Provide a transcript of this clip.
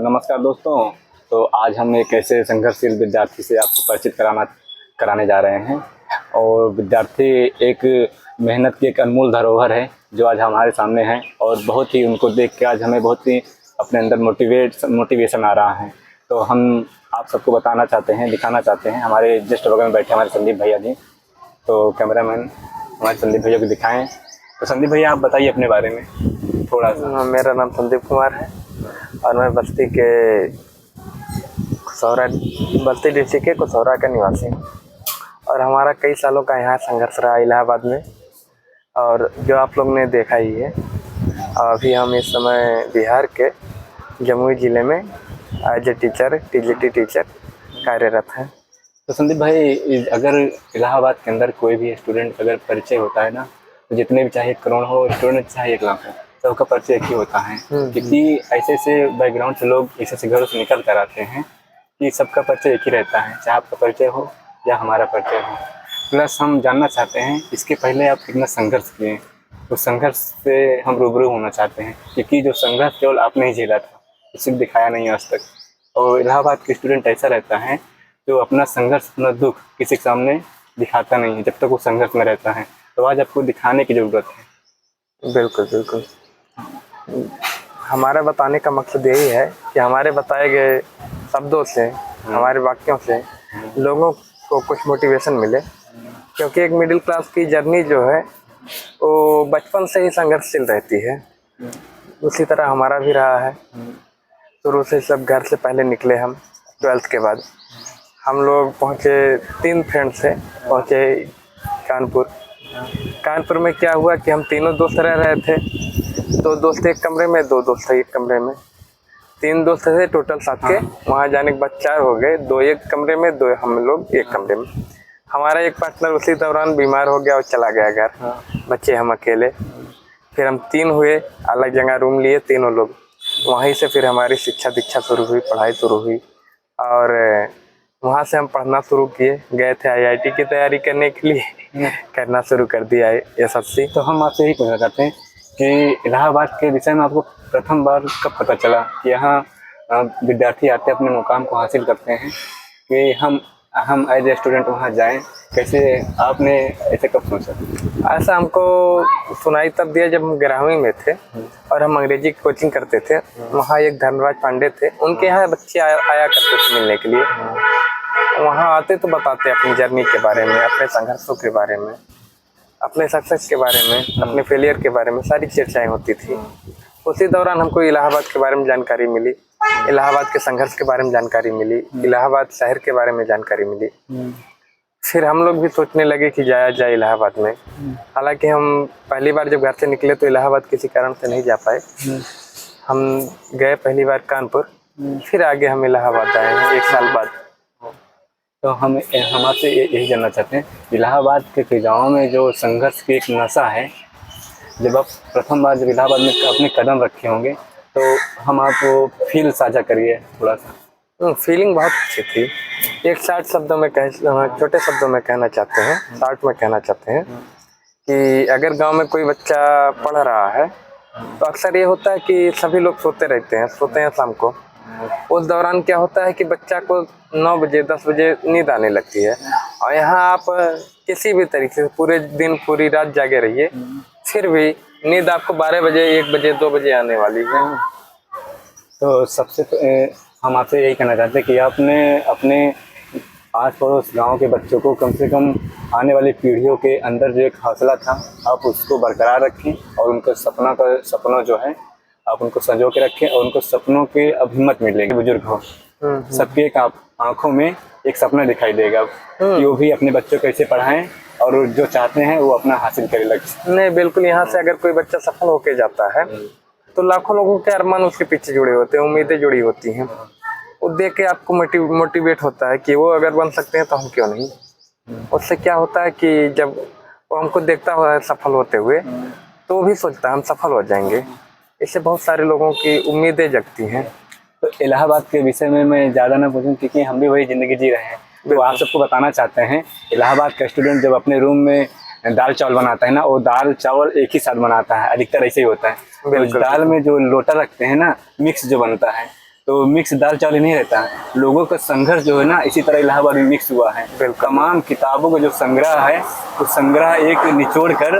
नमस्कार दोस्तों। तो आज हम एक ऐसे संघर्षशील विद्यार्थी से आपको परिचित कराने जा रहे हैं। और विद्यार्थी एक मेहनत की एक अनमोल धरोहर है जो आज हमारे सामने है, और बहुत ही उनको देख के आज हमें बहुत ही अपने अंदर मोटिवेशन आ रहा है। तो हम आप सबको बताना चाहते हैं, दिखाना चाहते हैं। हमारे जस्ट बगल में बैठे हमारे संदीप भैया जी, तो कैमरामैन हमारे संदीप भैया को दिखाएं। तो संदीप भैया आप बताइए अपने बारे में थोड़ा सा। मेरा नाम संदीप कुमार है और मैं बस्ती डिस्ट्रिक्ट के कुसौरा का निवासी हूँ। और हमारा कई सालों का यहाँ संघर्ष रहा इलाहाबाद में, और जो आप लोग ने देखा ही है। अभी हम इस समय बिहार के जमुई ज़िले में as a teacher TGT teacher कार्यरत हैं। तो संदीप भाई, अगर इलाहाबाद के अंदर कोई भी स्टूडेंट अगर परिचय होता है ना, तो जितने भी चाहे 1 करोड़ हो स्टूडेंट, चाहे 1 लाख हो, सबका परिचय एक ही होता है। क्योंकि ऐसे बैकग्राउंड से लोग ऐसे घरों से निकल कर आते हैं कि सबका परिचय एक ही रहता है, चाहे आपका परिचय हो या हमारा परिचय हो। प्लस हम जानना चाहते हैं इसके पहले आप कितना संघर्ष किए, उस संघर्ष से हम रूबरू होना चाहते हैं। क्योंकि जो संघर्ष केवल आपने ही झेला था, किसी ने दिखाया नहीं आज तक। और इलाहाबाद के स्टूडेंट ऐसा रहता है जो अपना संघर्ष, अपना दुख किसी के सामने दिखाता नहीं है जब तक वो संघर्ष में रहता है। तो आज आपको दिखाने की ज़रूरत है। बिल्कुल बिल्कुल। हमारा बताने का मकसद यही है कि हमारे बताए गए शब्दों से, हमारे वाक्यों से लोगों को कुछ मोटिवेशन मिले। क्योंकि एक मिडिल क्लास की जर्नी जो है वो बचपन से ही संघर्षशील रहती है। उसी तरह हमारा भी रहा है। शुरू से सब घर से पहले निकले हम 12th के बाद हम लोग पहुँचे, 3 फ्रेंड से पहुँचे कानपुर में क्या हुआ कि हम तीनों दोस्त रह रहे थे। 2 दोस्त एक कमरे में, 2 दोस्त एक कमरे में, 3 दोस्त थे टोटल 7 के। वहाँ जाने के बाद 4 हो गए, 2 एक कमरे में, 2 हम लोग एक कमरे में। हमारा एक पार्टनर उसी दौरान बीमार हो गया और चला गया घर, बच्चे हम अकेले। फिर हम 3 हुए, अलग जगह रूम लिए तीनों लोग। वहीं से फिर हमारी शिक्षा दीक्षा शुरू हुई, पढ़ाई शुरू हुई। और वहाँ से हम पढ़ना शुरू किए, गए थे IIT की तैयारी करने के लिए, करना शुरू कर दिया SSC। तो हम आपसे यही पूछना चाहते हैं कि इलाहाबाद के विषय में आपको प्रथम बार कब पता चला कि यहाँ विद्यार्थी आते अपने मुकाम को हासिल करते हैं, कि हम एज ए स्टूडेंट वहाँ जाएं? कैसे आपने ऐसे कब सोचा? ऐसा हमको सुनाई तब दिया जब हम 11वीं में थे और हम अंग्रेजी की कोचिंग करते थे। वहाँ एक धर्मराज पांडे थे, उनके यहाँ बच्चे आया करते थे मिलने के लिए। वहाँ आते तो बताते अपनी जर्नी के बारे में, अपने संघर्षों के बारे में, अपने सक्सेस के बारे में, अपने फेलियर के बारे में सारी चर्चाएं होती थी। उसी दौरान हमको इलाहाबाद के बारे में जानकारी मिली, इलाहाबाद के संघर्ष के बारे में जानकारी मिली, इलाहाबाद शहर के बारे में जानकारी मिली। फिर हम लोग भी सोचने लगे कि जाया जाए इलाहाबाद में। हालांकि हम पहली बार जब घर से निकले तो इलाहाबाद किसी कारण से नहीं जा पाए। हम गए पहली बार कानपुर, फिर आगे हम इलाहाबाद आए 1 साल बाद। तो हम आपसे यही जानना चाहते हैं, इलाहाबाद के फिजाओं में जो संघर्ष की एक नशा है, जब आप प्रथम बार जब इलाहाबाद में अपने कदम रखे होंगे, तो हम आपको फील साझा करिए थोड़ा सा। फीलिंग बहुत अच्छी थी। एक छोटे शब्दों में कहना चाहते हैं, शॉर्ट में कहना चाहते हैं कि अगर गांव में कोई बच्चा पढ़ रहा है तो अक्सर ये होता है कि सभी लोग सोते हैं शाम को। उस दौरान क्या होता है कि बच्चा को 9 बजे 10 बजे नींद आने लगती है। और यहाँ आप किसी भी तरीके से पूरे दिन पूरी रात जागे रहिए, फिर भी नींद आपको 12 बजे 1 बजे 2 बजे आने वाली है। तो सबसे हम आपसे यही कहना चाहते हैं कि आपने अपने आस पड़ोस गाँव के बच्चों को कम से कम आने वाली पीढ़ियों के अंदर जो एक हौसला था, आप उसको बरकरार रखें। और उनके सपना जो है आप उनको संजो के रखें, और उनको सपनों के अब हिम्मत मिलेगी। बुजुर्ग हो, सबके एक आंखों में एक सपना दिखाई देगा कि वो भी अपने बच्चों को कैसे पढ़ाएं और जो चाहते हैं वो अपना हासिल करे लक्ष्य। नहीं, बिल्कुल। यहाँ से अगर कोई बच्चा सफल होके जाता है तो लाखों लोगों के अरमान उसके पीछे जुड़े होते हैं, उम्मीदें जुड़ी होती हैं। वो देख के आपको मोटिवेट होता है कि वो अगर बन सकते हैं तो हम क्यों नहीं। उससे क्या होता है कि जब वो हमको देखता हुआ सफल होते हुए तो वो भी सोचता है हम सफल हो जाएंगे। इससे बहुत सारे लोगों की उम्मीदें जगती हैं। तो इलाहाबाद के विषय में मैं ज़्यादा ना पूछूं, क्योंकि हम भी वही ज़िंदगी जी रहे हैं। तो आप सबको बताना चाहते हैं, इलाहाबाद का स्टूडेंट जब अपने रूम में दाल चावल बनाता है ना, वो दाल चावल एक ही साथ बनाता है, अधिकतर ऐसे ही होता है। तो दाल में जो लोटा रखते हैं ना, मिक्स जो बनता है, तो मिक्स दाल चावल नहीं रहता है। लोगों का संघर्ष जो है ना इसी तरह इलाहाबाद में मिक्स हुआ है। तमाम किताबों का जो संग्रह है, उस संग्रह एक निचोड़ कर